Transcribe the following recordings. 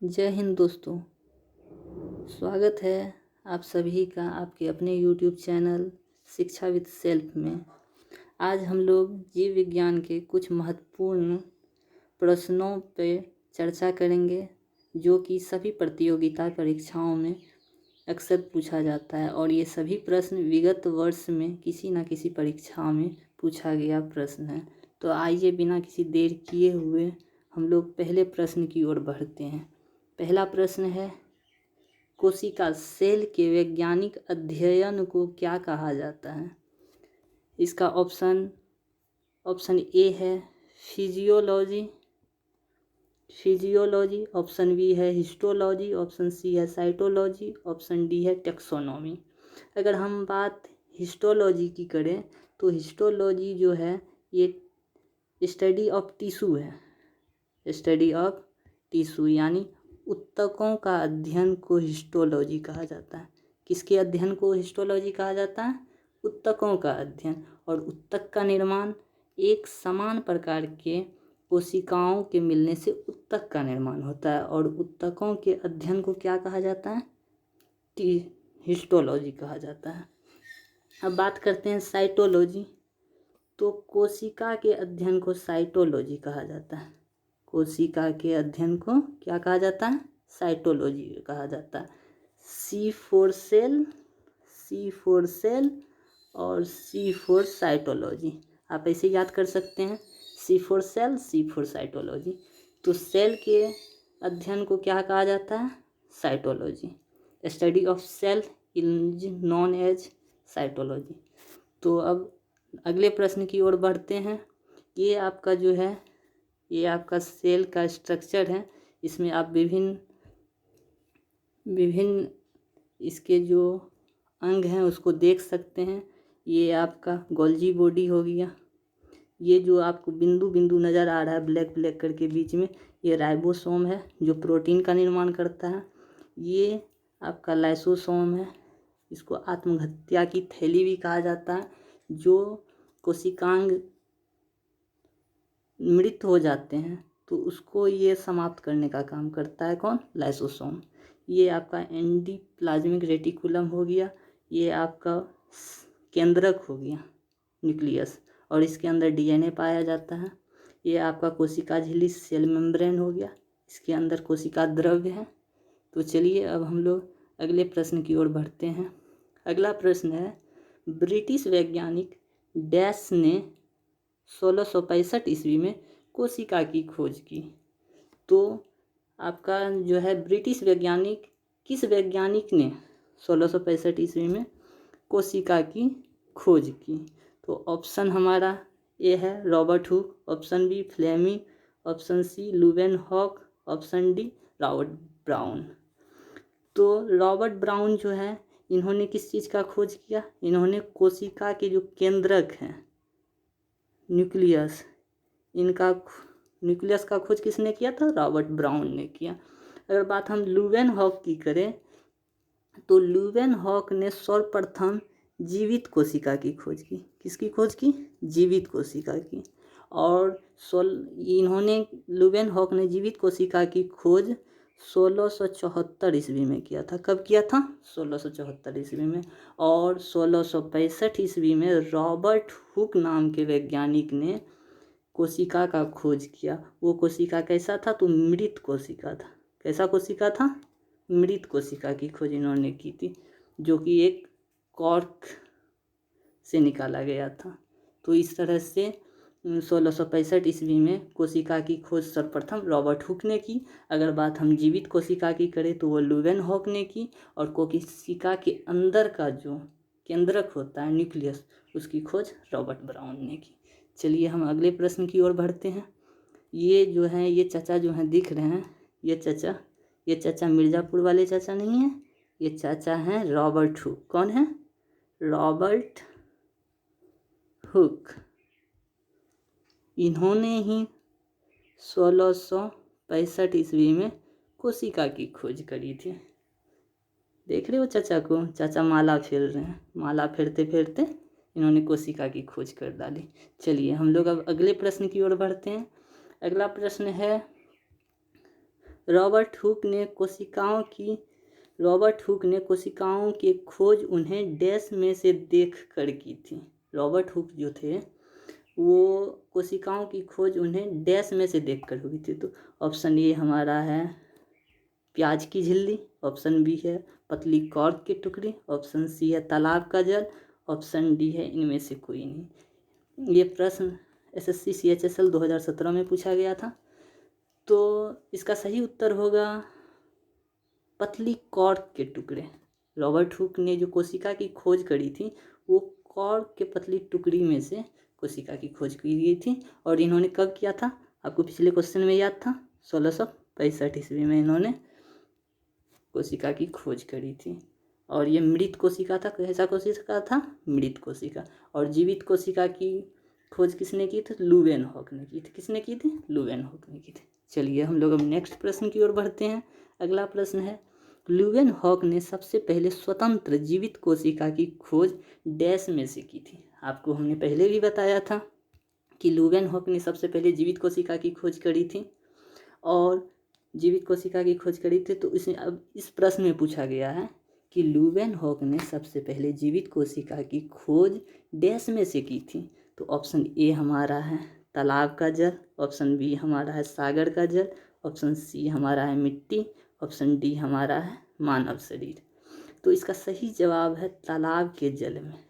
जय हिंद दोस्तों। स्वागत है आप सभी का आपके अपने YouTube चैनल शिक्षा विद सेल्फ में। आज हम लोग जीव विज्ञान के कुछ महत्वपूर्ण प्रश्नों पे चर्चा करेंगे जो कि सभी प्रतियोगिता परीक्षाओं में अक्सर पूछा जाता है और ये सभी प्रश्न विगत वर्ष में किसी न किसी परीक्षा में पूछा गया प्रश्न है। तो आइए बिना किसी देर किए हुए हम लोग पहले प्रश्न की ओर बढ़ते हैं। पहला प्रश्न है, कोशिका सेल के वैज्ञानिक अध्ययन को क्या कहा जाता है? इसका ऑप्शन ए है फिजियोलॉजी, ऑप्शन बी है हिस्टोलॉजी, ऑप्शन सी है साइटोलॉजी, ऑप्शन डी है टेक्सोनॉमी। अगर हम बात हिस्टोलॉजी की करें तो हिस्टोलॉजी जो है ये स्टडी ऑफ टिश्यू है, स्टडी ऑफ टिश्यू यानी उत्तकों का अध्ययन को हिस्टोलॉजी कहा जाता है। किसके अध्ययन को हिस्टोलॉजी कहा जाता है? उत्तकों का अध्ययन। और उत्तक का निर्माण एक समान प्रकार के कोशिकाओं के मिलने से उत्तक का निर्माण होता है और उत्तकों के अध्ययन को क्या कहा जाता है? हिस्टोलॉजी कहा जाता है। अब बात करते हैं साइटोलॉजी। तो कोशिका के अध्ययन को साइटोलॉजी कहा जाता है। कोशिका के अध्ययन को क्या कहा जाता है? साइटोलॉजी कहा जाता है। सी फॉर सेल और सी फॉर साइटोलॉजी, आप ऐसे याद कर सकते हैं, C for cell, C for cytology. तो सेल के अध्ययन को क्या कहा जाता है? Cytology. Study of cell is known as cytology. तो अब अगले प्रश्न की ओर बढ़ते हैं। ये आपका जो है ये आपका सेल का स्ट्रक्चर है। इसमें आप विभिन्न इसके जो अंग हैं उसको देख सकते हैं। ये आपका गोल्जी बॉडी हो गया। ये जो आपको बिंदु बिंदु नज़र आ रहा है ब्लैक ब्लैक करके बीच में, ये राइबोसोम है जो प्रोटीन का निर्माण करता है। ये आपका लाइसोसोम है, इसको आत्महत्या की थैली भी कहा जाता है। जो कोशिकांग मृत हो जाते हैं तो उसको ये समाप्त करने का काम करता है। कौन? लाइसोसोम। ये आपका एंडोप्लाज्मिक रेटिकुलम हो गया। ये आपका केंद्रक हो गया, न्यूक्लियस, और इसके अंदर डीएनए पाया जाता है। ये आपका कोशिका झिल्ली सेल मेम्ब्रेन हो गया, इसके अंदर कोशिका द्रव्य है। तो चलिए अब हम लोग अगले प्रश्न की ओर बढ़ते हैं। अगला प्रश्न है, ब्रिटिश वैज्ञानिक डैश ने 1665 ईस्वी में कोशिका की खोज की। तो आपका जो है ब्रिटिश वैज्ञानिक, किस वैज्ञानिक ने 1665 ईस्वी में कोशिका की खोज की? तो ऑप्शन हमारा ए है Robert Hooke, option B Fleming, option C Leeuwenhoek, option D Robert Brown. तो रॉबर्ट ब्राउन जो है इन्होंने किस चीज़ का खोज किया? इन्होंने कोशिका के जो केंद्रक हैं, न्यूक्लियस, इनका न्यूक्लियस का खोज किसने किया था? रॉबर्ट ब्राउन ने किया। अगर बात हम लुवेनहॉक की करें तो लुवेनहॉक ने सर्वप्रथम जीवित कोशिका की खोज की। किसकी खोज की? जीवित कोशिका की। और इन्होंने लुवेनहॉक ने जीवित कोशिका की खोज 1674 ईस्वी में किया था। कब किया था? 1674 ईस्वी में। और 1665 ईस्वी में रॉबर्ट हुक नाम के वैज्ञानिक ने कोशिका का खोज किया। वो कोशिका कैसा था? तो मृत कोशिका था। कैसा कोशिका था? मृत कोशिका की खोज इन्होंने की थी, जो कि एक कॉर्क से निकाला गया था। तो इस तरह से 1665 ईस्वी में कोशिका की खोज सर्वप्रथम रॉबर्ट हुक ने की। अगर बात हम जीवित कोशिका की करें तो वो लुवेनहॉक ने की। और कोशिका के अंदर का जो केंद्रक होता है, न्यूक्लियस, उसकी खोज रॉबर्ट ब्राउन ने की। चलिए हम अगले प्रश्न की ओर बढ़ते हैं। ये जो हैं, ये चाचा जो हैं दिख रहे हैं, ये चाचा मिर्ज़ापुर वाले चाचा नहीं हैं, ये चाचा हैं रॉबर्ट हुक। कौन है? Robert hook. इन्होंने ही 1665 ईस्वी में कोशिका की खोज करी थी। देख रहे हो चाचा को? चाचा माला फेर रहे हैं। माला फेरते फेरते इन्होंने कोशिका की खोज कर डाली। चलिए हम लोग अब अगले प्रश्न की ओर बढ़ते हैं। अगला प्रश्न है, रॉबर्ट हुक ने कोशिकाओं की खोज उन्हें डैश में से देख कर की थी। रॉबर्ट हुक जो थे वो कोशिकाओं की खोज उन्हें डैश में से देख कर हुई थी। तो ऑप्शन ए हमारा है प्याज की झिल्ली, ऑप्शन बी है पतली कॉर्क के टुकड़े, ऑप्शन सी है तालाब का जल, ऑप्शन डी है इनमें से कोई नहीं। ये प्रश्न SSC CHSL 2017 में पूछा गया था। तो इसका सही उत्तर होगा पतली कॉर्क के टुकड़े। रॉबर्ट हुक ने जो कोशिका की खोज करी थी वो कॉर्क के पतली टुकड़ी में से कोशिका की खोज की गई थी। और इन्होंने कब किया था, आपको पिछले क्वेश्चन में याद था, 1665 ईस्वी में इन्होंने कोशिका की खोज करी थी। और ये मृत कोशिका था। कैसा कोशिका था? मृत कोशिका। और जीवित कोशिका की खोज किसने की थी? लुवेनहॉक ने की थी। किसने की थी? लुवेनहॉक ने की थी। चलिए हम लोग अब नेक्स्ट प्रश्न की ओर बढ़ते हैं। अगला प्रश्न है, लुवेनहॉक ने सबसे पहले स्वतंत्र जीवित कोशिका की खोज डैश में से की थी। आपको हमने पहले भी बताया था कि लुवेनहॉक ने सबसे पहले जीवित कोशिका की खोज करी थी और जीवित कोशिका की खोज करी थी। तो इसमें अब इस प्रश्न में पूछा गया है कि लुवेनहॉक ने सबसे पहले जीवित कोशिका की खोज डैश में से की थी। तो ऑप्शन ए हमारा है तालाब का जल, ऑप्शन बी हमारा है सागर का जल, ऑप्शन सी हमारा है मिट्टी, ऑप्शन डी हमारा है मानव शरीर। तो इसका सही जवाब है तालाब के जल में।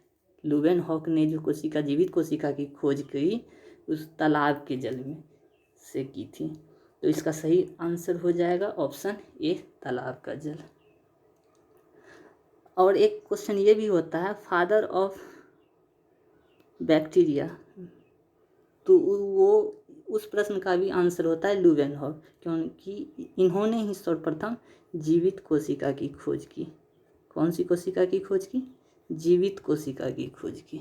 लुवेनहॉक ने जो कोशिका जीवित कोशिका की खोज की उस तालाब के जल में से की थी। तो इसका सही आंसर हो जाएगा ऑप्शन ए तालाब का जल। और एक क्वेश्चन ये भी होता है फादर ऑफ बैक्टीरिया, तो वो उस प्रश्न का भी आंसर होता है लुवेनहॉक, क्योंकि इन्होंने ही सर्वप्रथम जीवित कोशिका की खोज की। कौन सी कोशिका की खोज की? जीवित कोशिका की खोज की।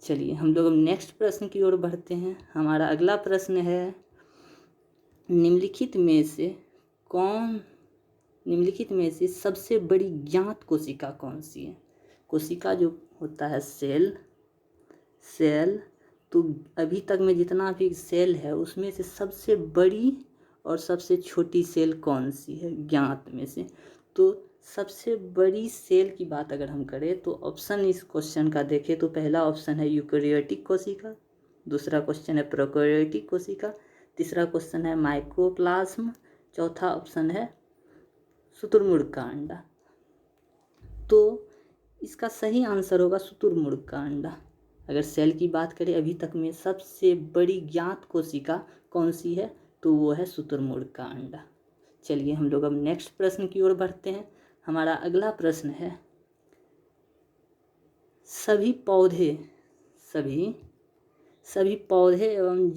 चलिए हम लोग अब नेक्स्ट प्रश्न की ओर बढ़ते हैं। हमारा अगला प्रश्न है, निम्नलिखित में से सबसे बड़ी ज्ञात कोशिका कौन सी है? कोशिका जो होता है सेल, तो अभी तक में जितना भी सेल है उसमें से सबसे बड़ी और सबसे छोटी सेल कौन सी है ज्ञात में से? तो सबसे बड़ी सेल की बात अगर हम करें तो ऑप्शन इस क्वेश्चन का देखें तो पहला ऑप्शन है यूकेरियोटिक कोशिका, दूसरा क्वेश्चन है प्रोकैरियोटिक कोशिका, तीसरा क्वेश्चन है माइकोप्लाज्म, चौथा ऑप्शन है शुतुरमुर्ग का अंडा। तो इसका सही आंसर होगा शुतुरमुर्ग का अंडा। अगर सेल की बात करें अभी तक में सबसे बड़ी ज्ञात कोशिका कौन सी है तो वो है शुतुरमुर्ग का अंडा। चलिए हम लोग अब नेक्स्ट प्रश्न की ओर बढ़ते हैं। हमारा अगला प्रश्न है, सभी पौधे एवं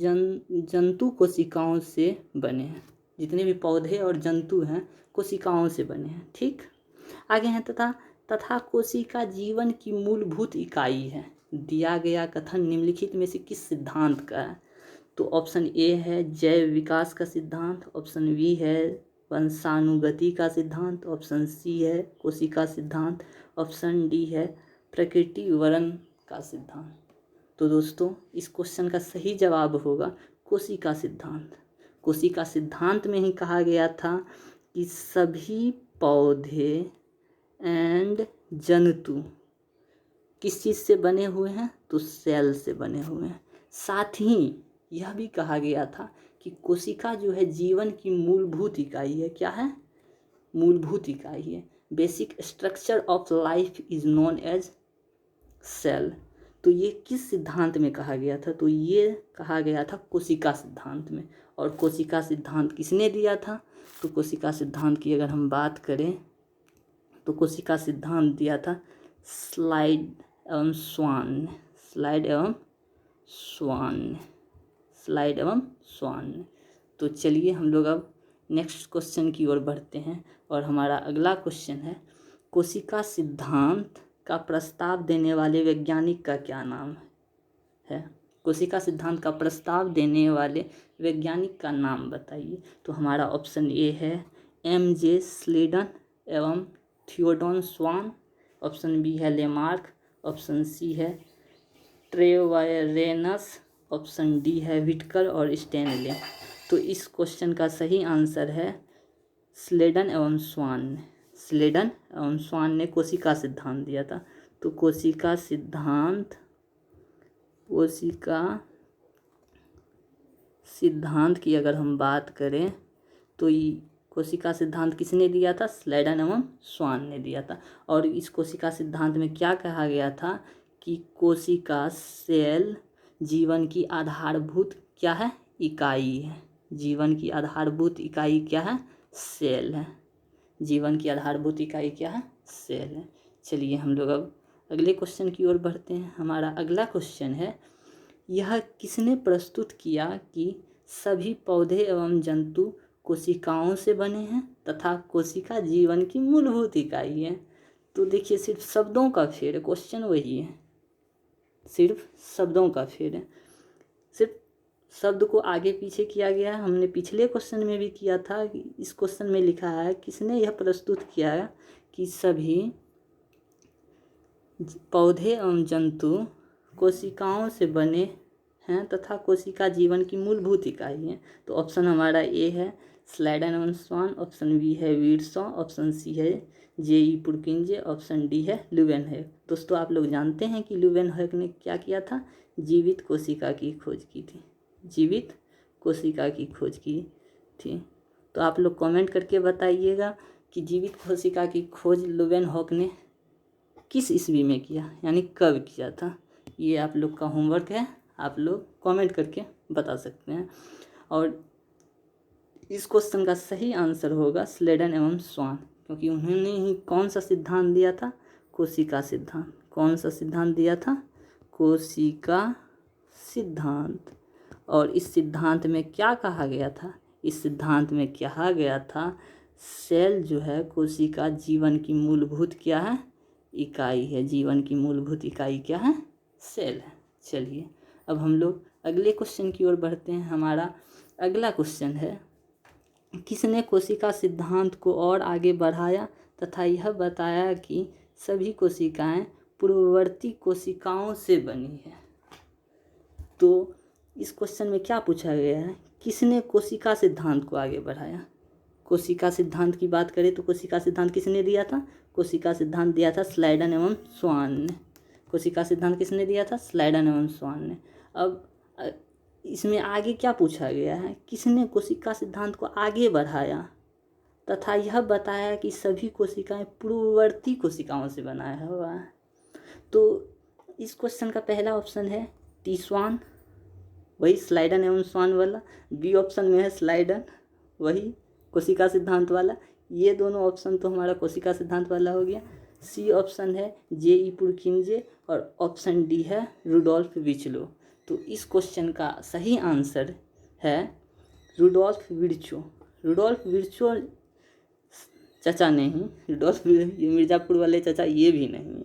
जंतु कोशिकाओं से बने हैं। जितने भी पौधे और जंतु हैं कोशिकाओं से बने हैं। ठीक, आगे हैं तथा कोशिका जीवन की मूलभूत इकाई है। दिया गया कथन निम्नलिखित में से किस सिद्धांत का है? तो ऑप्शन ए है जैव विकास का सिद्धांत, ऑप्शन बी है वंशानुगति का सिद्धांत, ऑप्शन सी है कोशिका सिद्धांत, ऑप्शन डी है प्रकृति वर्ण का सिद्धांत। तो दोस्तों इस क्वेश्चन का सही जवाब होगा कोशिका सिद्धांत। कोशिका सिद्धांत में ही कहा गया था कि सभी पौधे एंड जंतु किस चीज़ से बने हुए हैं? तो सेल से बने हुए हैं। साथ ही यह भी कहा गया था कि कोशिका जो है जीवन की मूलभूत इकाई है। क्या है? मूलभूत इकाई है। Basic structure of life is known as cell. तो ये किस सिद्धांत में कहा गया था? तो ये कहा गया था कोशिका सिद्धांत में। और कोशिका सिद्धांत किसने दिया था? तो कोशिका सिद्धांत की अगर हम बात करें तो कोशिका सिद्धांत दिया था स्लाइड एवं स्वान। तो चलिए हम लोग अब नेक्स्ट क्वेश्चन की ओर बढ़ते हैं। और हमारा अगला क्वेश्चन है, कोशिका सिद्धांत का प्रस्ताव देने वाले वैज्ञानिक का क्या नाम है? कोशिका सिद्धांत का प्रस्ताव देने वाले वैज्ञानिक का नाम बताइए। तो हमारा ऑप्शन ए है MJ स्लेडन एवं थियोडोर स्वान, ऑप्शन बी है लेमार्क, ऑप्शन सी है ट्रेवरेनस, ऑप्शन डी है व्हिटकर और स्टेनले। तो इस क्वेश्चन का सही आंसर है स्लेडन एवं स्वान ने कोशिका सिद्धांत दिया था। तो कोशिका सिद्धांत की अगर हम बात करें तो ये कोशिका सिद्धांत किसने दिया था? स्लेडन एवं स्वान ने दिया था। और इस कोशिका सिद्धांत में क्या कहा गया था कि कोशिका सेल जीवन की आधारभूत क्या है? इकाई है। जीवन की आधारभूत इकाई क्या है? सेल है। जीवन की आधारभूत इकाई क्या है? सेल है। चलिए हम लोग अब अगले क्वेश्चन की ओर बढ़ते हैं। हमारा अगला क्वेश्चन है, यह किसने प्रस्तुत किया कि सभी पौधे एवं जंतु कोशिकाओं से बने हैं तथा कोशिका जीवन की मूलभूत इकाई है? तो देखिए, सिर्फ शब्दों का फेर है, क्वेश्चन वही है, सिर्फ शब्दों का फेर है, सिर्फ शब्द को आगे पीछे किया गया है। हमने पिछले क्वेश्चन में भी किया था कि इस क्वेश्चन में लिखा है किसने यह प्रस्तुत किया है कि सभी पौधे एवं जंतु कोशिकाओं से बने हैं तथा कोशिका जीवन की मूलभूत इकाई है। तो ऑप्शन हमारा ए है स्लेडन एवं स्वान, ऑप्शन बी है वीरसॉ, ऑप्शन सी है जे.ई. पुरकिंजे, ऑप्शन डी है ल्यूवेनहॉक। दोस्तों, आप लोग जानते हैं कि ल्यूवेनहॉक ने क्या किया था? जीवित कोशिका की खोज की थी। जीवित कोशिका की खोज की थी। तो आप लोग कमेंट करके बताइएगा कि जीवित कोशिका की खोज ल्यूवेनहॉक ने किस ईस्वी में किया, यानी कब किया था? ये आप लोग का होमवर्क है, आप लोग कमेंट करके बता सकते हैं। और इस क्वेश्चन का सही आंसर होगा स्लेडन एवं स्वान, क्योंकि उन्होंने ही कौन सा सिद्धांत दिया था? कोशिका सिद्धांत। कौन सा सिद्धांत दिया था? कोशिका सिद्धांत। और इस सिद्धांत में क्या कहा गया था? इस सिद्धांत में कहा गया था सेल जो है कोशिका जीवन की मूलभूत क्या है? इकाई है। जीवन की मूलभूत इकाई क्या है? सेल है। चलिए अब हम लोग अगले क्वेश्चन की ओर बढ़ते हैं। हमारा अगला क्वेश्चन है, किसने कोशिका सिद्धांत को और आगे बढ़ाया तथा यह बताया कि सभी कोशिकाएं पूर्ववर्ती कोशिकाओं से बनी है? तो इस क्वेश्चन में क्या पूछा गया है? किसने कोशिका सिद्धांत को आगे बढ़ाया? कोशिका सिद्धांत की बात करें तो कोशिका सिद्धांत किसने दिया था? कोशिका सिद्धांत दिया था स्लेडन एवं स्वान ने। कोशिका सिद्धांत किसने दिया था? स्लेडन एवं स्वान ने। अब इसमें आगे क्या पूछा गया है? किसने कोशिका सिद्धांत को आगे बढ़ाया तथा यह बताया कि सभी कोशिकाएं पूर्ववर्ती कोशिकाओं से बनाया हुआ है? तो इस क्वेश्चन का पहला ऑप्शन है टी स्वान, वही स्लेडन एवं स्वान वाला। बी ऑप्शन में है स्लेडन, वही कोशिका सिद्धांत वाला। ये दोनों ऑप्शन तो हमारा कोशिका सिद्धांत वाला हो गया। सी ऑप्शन है जे.ई. पुरकिंजे और ऑप्शन डी है रुडोल्फ विर्चो। तो इस क्वेश्चन का सही आंसर है रुडोल्फ विर्चो। रुडोल्फ विर्चो चाचा नहीं, रुडोल्फ ये मिर्ज़ापुर वाले चाचा ये भी नहीं,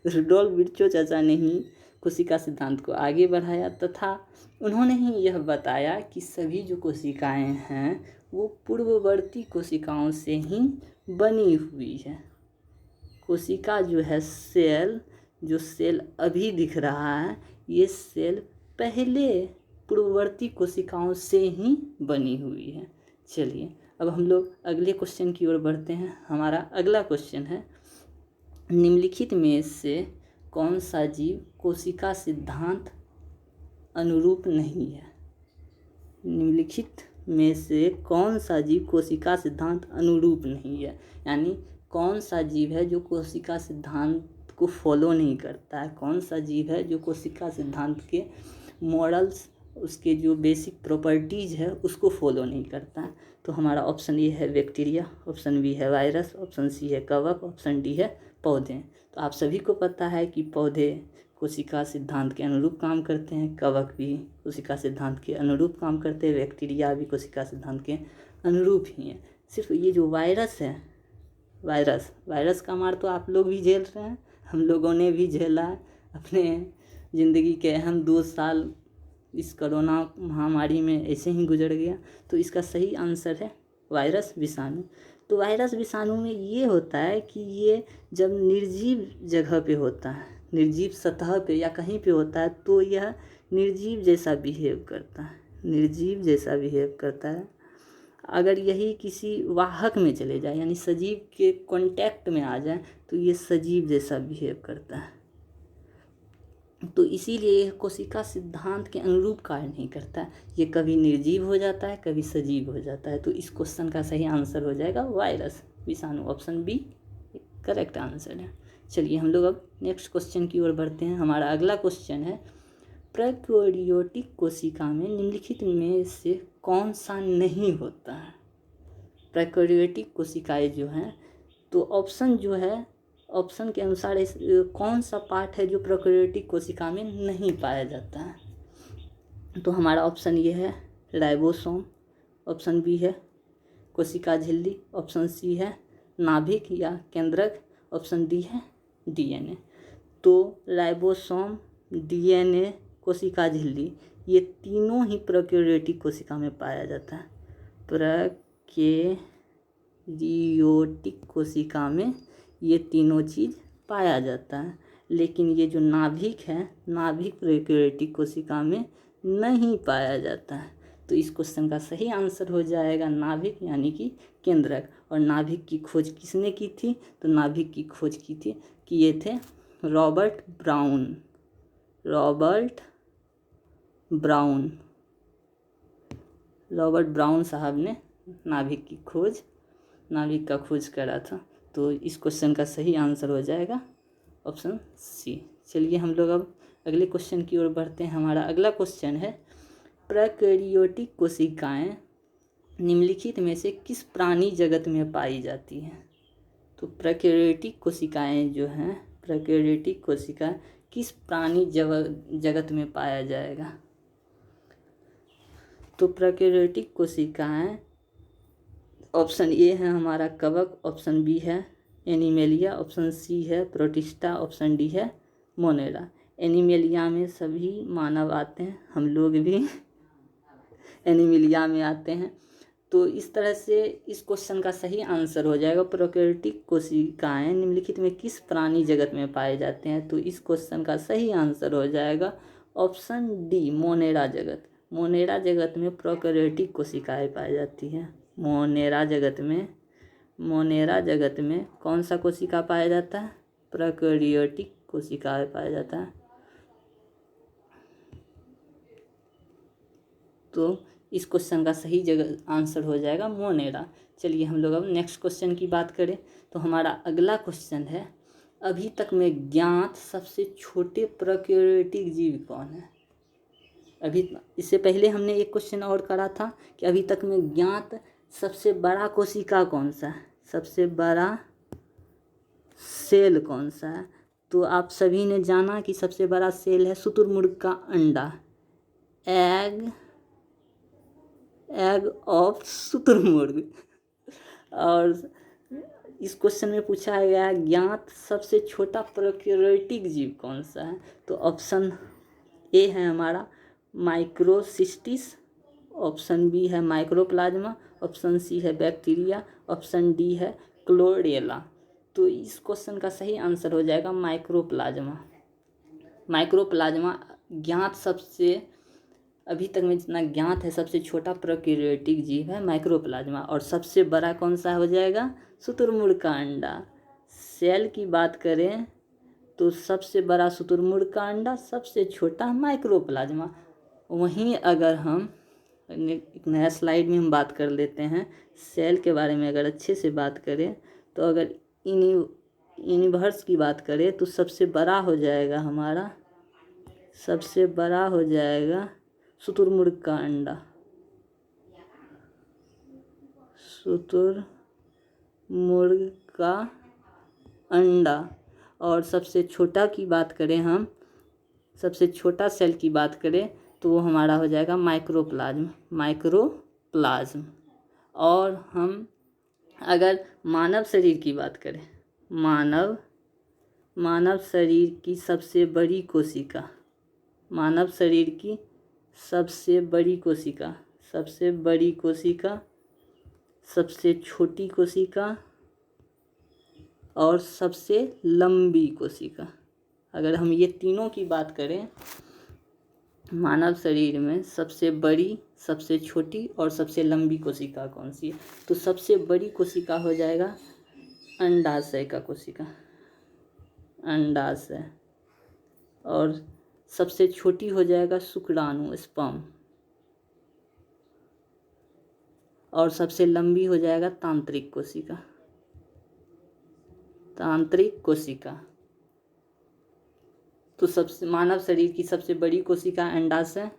रुडोल्फ विर्चो चाचा ने ही कोशिका सिद्धांत को आगे बढ़ाया तथा उन्होंने ही यह बताया कि सभी जो कोशिकाएं हैं वो पूर्ववर्ती कोशिकाओं से ही बनी हुई है। कोशिका जो है सेल, जो सेल अभी दिख रहा है, ये सेल पहले पूर्ववर्ती कोशिकाओं से ही बनी हुई है। चलिए अब हम लोग अगले क्वेश्चन की ओर बढ़ते हैं। हमारा अगला क्वेश्चन है, निम्नलिखित में से कौन सा जीव कोशिका सिद्धांत अनुरूप नहीं है? निम्नलिखित में से कौन सा जीव कोशिका सिद्धांत अनुरूप नहीं है, यानी कौन सा जीव है जो कोशिका सिद्धांत को फॉलो नहीं करता है? कौन सा जीव है जो कोशिका सिद्धांत के मॉडल्स, उसके जो बेसिक प्रॉपर्टीज़ है उसको फॉलो नहीं करता है? तो हमारा ऑप्शन ए है बैक्टीरिया, ऑप्शन बी है वायरस, ऑप्शन सी है कवक, ऑप्शन डी है पौधे। तो आप सभी को पता है कि पौधे कोशिका सिद्धांत के अनुरूप काम करते हैं, कवक भी कोशिका सिद्धांत के अनुरूप काम करते हैं, बैक्टीरिया भी कोशिका सिद्धांत के अनुरूप ही हैं। सिर्फ ये जो वायरस है, वायरस का मार तो आप लोग भी झेल रहे हैं, हम लोगों ने भी झेला है अपने ज़िंदगी के अहम 2 साल इस कोरोना महामारी में ऐसे ही गुजर गया। तो इसका सही आंसर है वायरस विषाणु। तो वायरस विषाणु में ये होता है कि ये जब निर्जीव जगह पे होता है, निर्जीव सतह पे या कहीं पे होता है, तो यह निर्जीव जैसा बिहेव करता है, निर्जीव जैसा बिहेव करता है। अगर यही किसी वाहक में चले जाए यानी सजीव के कांटेक्ट में आ जाए तो ये सजीव जैसा बिहेव करता है। तो इसीलिए यह कोशिका सिद्धांत के अनुरूप कार्य नहीं करता है, ये कभी निर्जीव हो जाता है कभी सजीव हो जाता है। तो इस क्वेश्चन का सही आंसर हो जाएगा वायरस, विषाणु, ऑप्शन बी करेक्ट आंसर है। चलिए हम लोग अब नेक्स्ट क्वेश्चन की ओर बढ़ते हैं। हमारा अगला क्वेश्चन है, प्रोकैरियोटिक कोशिका में निम्नलिखित में से कौन सा नहीं होता है। प्रोकैरियोटिक कोशिकाएं जो हैं, तो ऑप्शन जो है, ऑप्शन के अनुसार कौन सा पार्ट है जो प्रोकैरियोटिक कोशिका में नहीं पाया जाता है। तो हमारा ऑप्शन ये है राइबोसोम, ऑप्शन बी है कोशिका झिल्ली, ऑप्शन सी है नाभिक या केंद्रक, ऑप्शन डी है डीएनए। तो राइबोसोम, डीएनए, कोशिका झिल्ली, ये तीनों ही प्रोकैरियोटिक कोशिका में पाया जाता है। प्रोकैरियोटिक कोशिका में ये तीनों चीज़ पाया जाता है, लेकिन ये जो नाभिक है, नाभिक प्रोकैरियोटिक कोशिका में नहीं पाया जाता है। तो इस क्वेश्चन का सही आंसर हो जाएगा नाभिक यानी कि केंद्रक। और नाभिक की खोज किसने की थी, तो नाभिक की खोज किए थे रॉबर्ट ब्राउन साहब ने नाभिक का खोज करा था। तो इस क्वेश्चन का सही आंसर हो जाएगा ऑप्शन सी। चलिए हम लोग अब अगले क्वेश्चन की ओर बढ़ते हैं। हमारा अगला क्वेश्चन है, प्रोकैरियोटिक कोशिकाएं निम्नलिखित में से किस प्राणी जगत में पाई जाती हैं। तो प्रोकैरियोटिक कोशिकाएं जो हैं, प्रोकैरियोटिक कोशिका किस प्राणी जगत में पाया जाएगा। तो प्रोकैरियोटिक कोशिकाएं, ऑप्शन ए है हमारा कवक, ऑप्शन बी है एनिमेलिया, ऑप्शन सी है प्रोटिस्टा, ऑप्शन डी है मोनेरा। एनिमेलिया में सभी मानव आते हैं, हम लोग भी एनिमेलिया में आते हैं। तो इस तरह से इस क्वेश्चन का सही आंसर हो जाएगा प्रोकैरियोटिक कोशिकाएं निम्नलिखित में किस प्राणी जगत में पाए जाते हैं। तो इस क्वेश्चन का सही आंसर हो जाएगा ऑप्शन डी मोनेरा जगत। मोनेरा जगत में प्रोकैरियोटिक कोशिकाएं पाई जाती हैं। मोनेरा जगत में कौन सा कोशिका पाया जाता है, प्रोकैरियोटिक कोशिकाएं पाया जाता है। तो इस क्वेश्चन का सही जगह आंसर हो जाएगा मोनेरा। चलिए हम लोग अब नेक्स्ट क्वेश्चन की बात करें। तो हमारा अगला क्वेश्चन है, अभी तक में ज्ञात सबसे छोटे प्रोकैरियोटिक जीव कौन है। अभी इससे पहले हमने एक क्वेश्चन और करा था कि अभी तक में ज्ञात सबसे बड़ा कोशिका कौन सा है, सबसे बड़ा सेल कौन सा है। तो आप सभी ने जाना कि सबसे बड़ा सेल है शुतुरमुर्ग का अंडा, एग ऑफ शुतुरमुर्ग। और इस क्वेश्चन में पूछा गया ज्ञात सबसे छोटा प्रोकैरियोटिक जीव कौन सा है। तो ऑप्शन ए है हमारा माइक्रोसिस्टिस, ऑप्शन बी है माइक्रोप्लाज्मा, ऑप्शन सी है बैक्टीरिया, ऑप्शन डी है क्लोरेला। तो इस क्वेश्चन का सही आंसर हो जाएगा माइक्रोप्लाज्मा ज्ञात सबसे, अभी तक में जितना ज्ञात है सबसे छोटा प्रोकैरियोटिक जीव है माइक्रोप्लाज्मा। और सबसे बड़ा कौन सा हो जाएगा, शुतुरमुर्ग का अंडा। सेल की बात करें तो सबसे बड़ा शुतुरमुर्ग का अंडा, सबसे छोटा माइक्रोप्लाज्मा। वहीं अगर हम एक नया स्लाइड में हम बात कर लेते हैं सेल के बारे में, अगर अच्छे से बात करें तो अगर यूनिवर्स की बात करें तो सबसे बड़ा हो जाएगा हमारा, सबसे बड़ा हो जाएगा शुतुरमुर्ग का अंडा, शुतुरमुर्ग का अंडा। और सबसे छोटा की बात करें हम, सबसे छोटा सेल की बात करें तो वो हमारा हो जाएगा माइक्रोप्लाज्म। और हम अगर मानव शरीर की बात करें, मानव शरीर की सबसे बड़ी कोशिका, मानव शरीर की सबसे बड़ी कोशिका, सबसे बड़ी कोशिका, सबसे छोटी कोशिका और सबसे लंबी कोशिका, अगर हम ये तीनों की बात करें, मानव शरीर में सबसे बड़ी, सबसे छोटी और सबसे लंबी कोशिका कौन सी है? तो सबसे बड़ी कोशिका हो जाएगा अंडाशय का कोशिका, अंडाशय। और सबसे छोटी हो जाएगा शुक्राणु, स्पर्म। और सबसे लंबी हो जाएगा तांत्रिक कोशिका, तांत्रिक कोशिका। तो सबसे मानव शरीर की सबसे बड़ी कोशिका अंडाशय,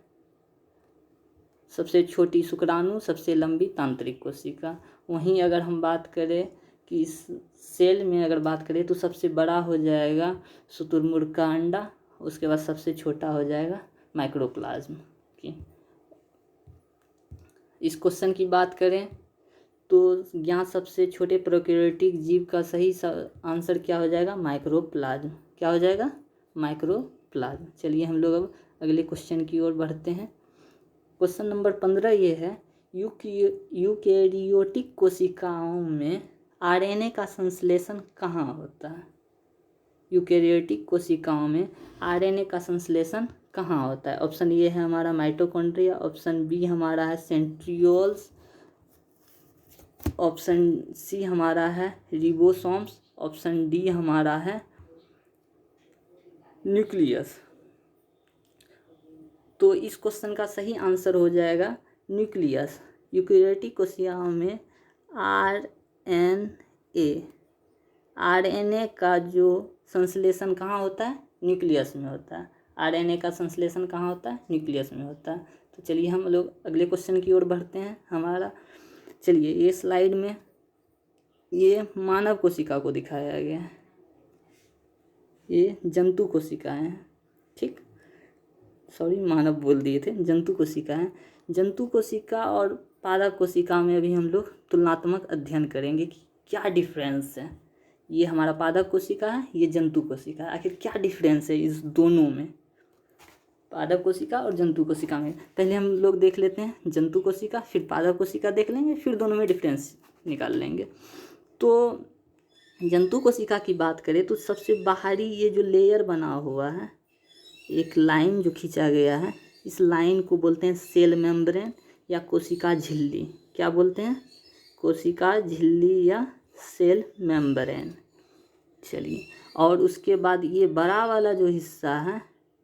सबसे छोटी शुक्राणु, सबसे लंबी तांत्रिक कोशिका। वहीं अगर हम बात करें कि इस सेल में अगर बात करें तो सबसे बड़ा हो जाएगा शुतुरमुर्ग का अंडा, उसके बाद सबसे छोटा हो जाएगा माइक्रोप्लाज्म की। इस क्वेश्चन की बात करें तो यहाँ सबसे छोटे प्रोकैरियोटिक जीव का सही आंसर क्या हो जाएगा? माइक्रोप्लाज्म। क्या हो जाएगा? माइक्रोप्लाज्म। चलिए हम लोग अब अगले क्वेश्चन की ओर बढ़ते हैं। क्वेश्चन नंबर 15 ये है, यूकैरियोटिक कोशिकाओं में आरएनए का संश्लेषण कहाँ होता है? यूकैरियोटिक कोशिकाओं में आरएनए का संश्लेषण कहाँ होता है? ऑप्शन ए है हमारा माइटोकॉन्ड्रिया, ऑप्शन बी हमारा है सेंट्रियोल्स, ऑप्शन सी हमारा है रिबोसोम्स, ऑप्शन डी हमारा है न्यूक्लियस। तो इस क्वेश्चन का सही आंसर हो जाएगा न्यूक्लियस। यूकैरियोटिक कोशिकाओं में आरएनए का जो संश्लेषण कहाँ होता है? न्यूक्लियस में होता है। आरएनए का संश्लेषण कहाँ होता है? न्यूक्लियस में होता है। तो चलिए हम लोग अगले क्वेश्चन की ओर बढ़ते हैं। हमारा चलिए ये स्लाइड में ये मानव कोशिका को दिखाया गया है, ये जंतु कोशिकाएं हैं, ठीक, सॉरी मानव बोल दिए थे, जंतु कोशिका है। जंतु कोशिका और पादप कोशिका में अभी हम लोग तुलनात्मक अध्ययन करेंगे कि क्या डिफरेंस है। ये हमारा पादप कोशिका है, ये जंतु कोशिका है, आखिर क्या डिफरेंस है इस दोनों में, पादप कोशिका और जंतु कोशिका में। पहले हम लोग देख लेते हैं जंतु कोशिका, फिर पादप कोशिका देख लेंगे, फिर दोनों में डिफरेंस निकाल लेंगे। तो जंतु कोशिका की बात करें तो सबसे बाहरी ये जो लेयर बना हुआ है, एक लाइन जो खींचा गया है, इस लाइन को बोलते हैं सेल मेम्ब्रेन या कोशिका झिल्ली। क्या बोलते हैं? कोशिका झिल्ली या सेल मेम्ब्रेन। चलिए, और उसके बाद ये बड़ा वाला जो हिस्सा है,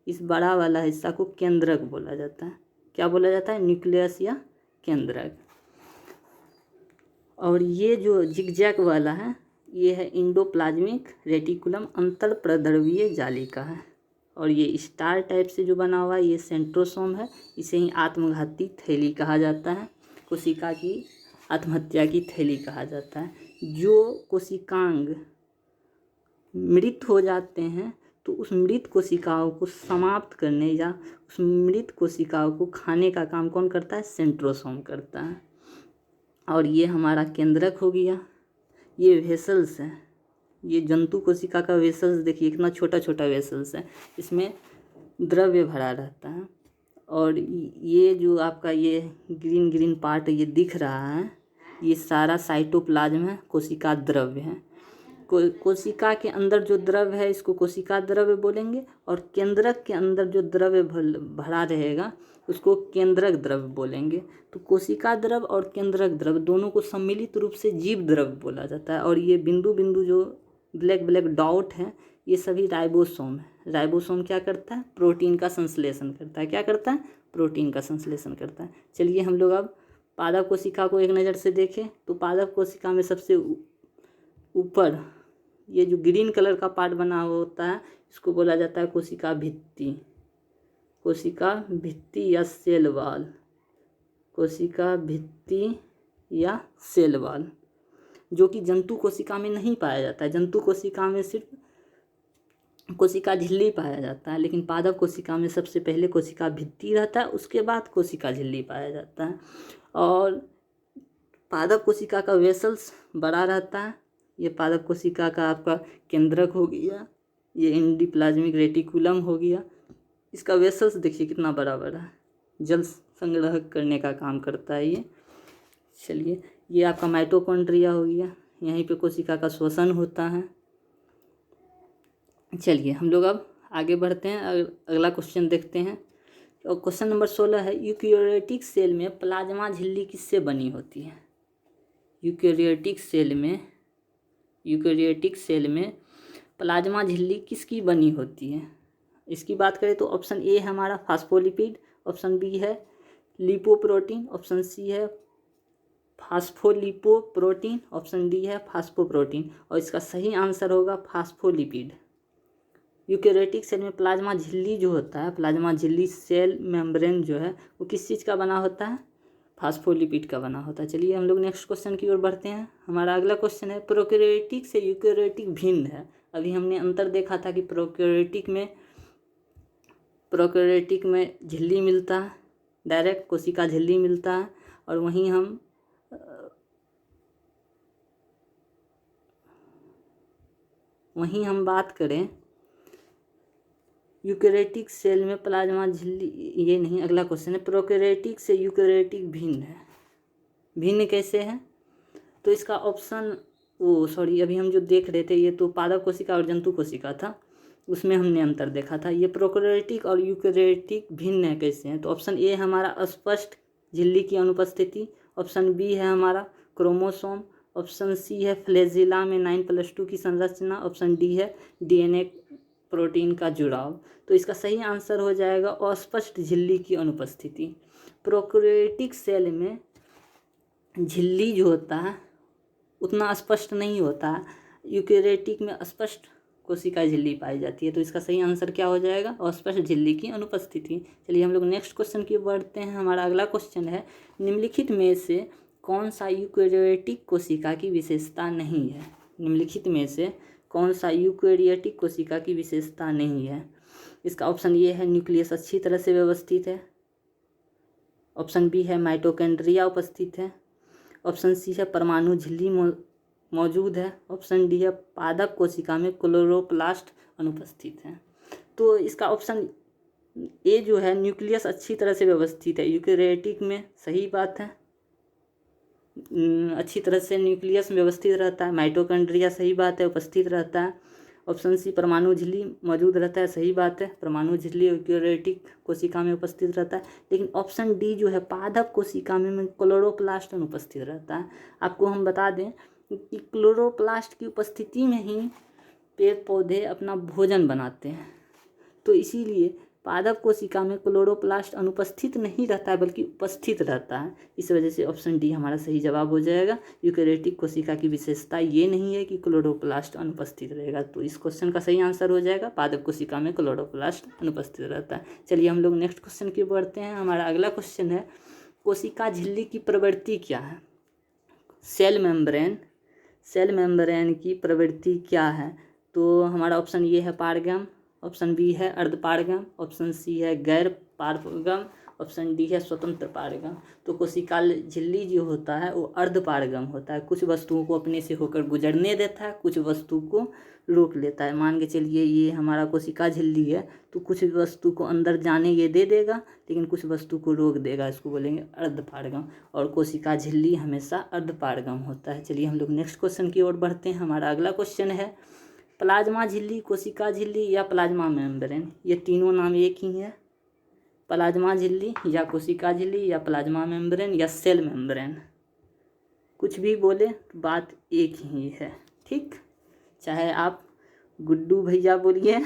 इस बड़ा वाला हिस्सा को केंद्रक बोला जाता है। क्या बोला जाता है? न्यूक्लियस या केंद्रक। और ये जो जिगजैग वाला है, ये है इंडोप्लाज्मिक रेटिकुलम, अंतर प्रद्रवीय जालिका है। और ये स्टार टाइप से जो बना हुआ है, ये सेंट्रोसोम है। इसे ही आत्मघाती थैली कहा जाता है, कोशिका की आत्महत्या की थैली कहा जाता है। जो कोशिकांग मृत हो जाते हैं तो उस मृत कोशिकाओं को समाप्त करने या उस मृत कोशिकाओं को खाने का काम कौन करता है? सेंट्रोसोम करता है। और ये हमारा केंद्रक हो गया। ये वेसल्स है, ये जंतु कोशिका का वेसल्स देखिए कितना छोटा छोटा वेसल्स है, इसमें द्रव्य भरा रहता है। और ये जो आपका ये ग्रीन ग्रीन पार्ट ये दिख रहा है, ये सारा साइटोप्लाज्म है, कोशिका द्रव्य है। कोशिका के अंदर जो द्रव्य है इसको कोशिका द्रव्य बोलेंगे, और केंद्रक के अंदर जो द्रव्य भरा रहेगा उसको केंद्रक द्रव्य बोलेंगे। तो कोशिका द्रव्य और केंद्रक द्रव्य दोनों को सम्मिलित रूप से जीव द्रव्य बोला जाता है। और ये बिंदु बिंदु जो ब्लैक ब्लैक डॉट है, ये सभी राइबोसोम है। राइबोसोम क्या करता है? प्रोटीन का संश्लेषण करता है। क्या करता है? प्रोटीन का संश्लेषण करता है। चलिए हम लोग अब पादप कोशिका को एक नज़र से देखें तो पादप कोशिका में सबसे ऊपर ये जो ग्रीन कलर का पार्ट बना हुआ होता है, इसको बोला जाता है कोशिका भित्ति। कोशिका भित्ति या सेल वॉल, कोशिका भित्ति या सेल वॉल, जो कि जंतु कोशिका में नहीं पाया जाता है। जंतु कोशिका में सिर्फ कोशिका झिल्ली पाया जाता है, लेकिन पादप कोशिका में सबसे पहले कोशिका भित्ति रहता है, उसके बाद कोशिका झिल्ली पाया जाता है। और पादप कोशिका का वेसल्स बड़ा रहता है। ये पादप कोशिका का आपका केंद्रक हो गया, ये एंडोप्लाज्मिक रेटिकुलम हो गया। इसका वेसल्स देखिए कितना बड़ा बड़ा है, जल संग्रह करने का काम करता है ये। चलिए, ये आपका माइटोकॉन्ड्रिया हो गया, यहीं पे कोशिका का श्वसन होता है। चलिए हम लोग अब आगे बढ़ते हैं, अगला क्वेश्चन देखते हैं। और क्वेश्चन नंबर 16 है, यूकैरियोटिक सेल में प्लाज्मा झिल्ली किससे बनी होती है? यूकैरियोटिक सेल में प्लाज्मा झिल्ली किसकी बनी होती है? इसकी बात करें तो ऑप्शन ए है हमारा फास्फोलिपिड, ऑप्शन बी है लिपोप्रोटीन, ऑप्शन सी है फास्फोलिपोप्रोटीन, ऑप्शन डी है फास्फोप्रोटीन, और इसका सही आंसर होगा फास्फोलिपिड। यूकैरियोटिक सेल में प्लाज्मा झिल्ली जो होता है, प्लाज्मा झिल्ली सेल मेम्ब्रेन जो है वो किस चीज़ का बना होता है? फास्फोलिपिड का बना होता है। चलिए हम लोग नेक्स्ट क्वेश्चन की ओर बढ़ते हैं। हमारा अगला क्वेश्चन है, प्रोकैरियोटिक से यूकैरियोटिक भिन्न है। अभी हमने अंतर देखा था कि प्रोकैरियोटिक में झिल्ली मिलता है, डायरेक्ट कोशिका झिल्ली मिलता है, और वहीं हम बात करें यूकैरियोटिक सेल में प्लाज्मा झिल्ली, ये नहीं, अगला क्वेश्चन है, प्रोकैरियोटिक से यूकैरियोटिक भिन्न है। भिन्न कैसे है? तो इसका ऑप्शन अभी हम जो देख रहे थे ये तो पादप कोशिका और जंतु कोशिका था, उसमें हमने अंतर देखा था। ये प्रोकैरियोटिक और यूकैरियोटिक भिन्न है कैसे हैं? तो ऑप्शन ए हमारा अस्पष्ट झिल्ली की अनुपस्थिति, ऑप्शन बी है हमारा क्रोमोसोम, ऑप्शन सी है फ्लैजिला में 9+2 की संरचना, ऑप्शन डी है डीएनए प्रोटीन का जुड़ाव। तो इसका सही आंसर हो जाएगा अस्पष्ट झिल्ली की अनुपस्थिति। प्रोकैरियोटिक सेल में झिल्ली जो होता है उतना स्पष्ट नहीं होता है, यूकैरियोटिक में स्पष्ट कोशिका झिल्ली पाई जाती है। तो इसका सही आंसर क्या हो जाएगा? अस्पष्ट झिल्ली की अनुपस्थिति। चलिए हम लोग नेक्स्ट क्वेश्चन की बढ़ते हैं। हमारा अगला क्वेश्चन है, निम्नलिखित में से कौन सा यूकैरियोटिक कोशिका की विशेषता नहीं है? निम्नलिखित में से कौन सा यूकैरियोटिक कोशिका की विशेषता नहीं है? इसका ऑप्शन ये है न्यूक्लियस अच्छी तरह से व्यवस्थित है, ऑप्शन बी है माइटोकॉन्ड्रिया उपस्थित है, ऑप्शन सी है परमाणु झिल्ली मौजूद है, ऑप्शन डी है पादप कोशिका में क्लोरोप्लास्ट अनुपस्थित है। तो इसका ऑप्शन ए जो है न्यूक्लियस अच्छी तरह से व्यवस्थित है, यूकैरियोटिक में सही बात है, अच्छी तरह से न्यूक्लियस व्यवस्थित रहता है, माइटोकॉन्ड्रिया सही बात है उपस्थित रहता है, ऑप्शन सी परमाणु झिल्ली मौजूद रहता है, सही बात है, परमाणु झिल्ली यूकैरियोटिक कोशिका में उपस्थित रहता है। लेकिन ऑप्शन डी जो है पादप कोशिका में क्लोरोप्लास्ट अनुपस्थित रहता है। आपको हम बता दें कि क्लोरोप्लास्ट की उपस्थिति में ही पेड़ पौधे अपना भोजन बनाते हैं, तो इसीलिए पादप कोशिका में क्लोरोप्लास्ट अनुपस्थित नहीं रहता है बल्कि उपस्थित रहता है। इस वजह से ऑप्शन डी हमारा सही जवाब हो जाएगा। यूकैरियोटिक कोशिका की विशेषता ये नहीं है कि क्लोरोप्लास्ट अनुपस्थित रहेगा, तो इस क्वेश्चन का सही आंसर हो जाएगा पादप कोशिका में क्लोरोप्लास्ट अनुपस्थित रहता है। चलिए हम लोग नेक्स्ट क्वेश्चन की बढ़ते हैं। हमारा अगला क्वेश्चन है, कोशिका झिल्ली की प्रवृत्ति क्या है? सेल मेम्ब्रेन की प्रवृत्ति क्या है? तो हमारा ऑप्शन ये है पारगम, ऑप्शन बी है अर्धपारगम, ऑप्शन सी है गैर पारगम, ऑप्शन डी है स्वतंत्र पारगम। तो कोशिका झिल्ली जो होता है वो अर्धपारगम होता है, कुछ वस्तुओं को अपने से होकर गुजरने देता है, कुछ वस्तु को रोक लेता है। मान के चलिए ये हमारा कोशिका झिल्ली है, तो कुछ वस्तु को अंदर जाने ये दे देगा लेकिन कुछ वस्तु को रोक देगा, इसको बोलेंगे अर्धपारगम, और कोशिका झिल्ली हमेशा अर्धपारगम होता है। चलिए हम लोग नेक्स्ट क्वेश्चन की ओर बढ़ते हैं। हमारा अगला क्वेश्चन है, प्लाज्मा झिल्ली, कोशिका झिल्ली या प्लाज्मा मेम्ब्रेन, ये तीनों नाम एक ही है, प्लाज्मा झिल्ली या कोशिका झिल्ली या प्लाज्मा मेम्ब्रेन या सेल मेम्ब्रेन, कुछ भी बोले बात एक ही है, ठीक। चाहे आप गुड्डू भैया बोलिए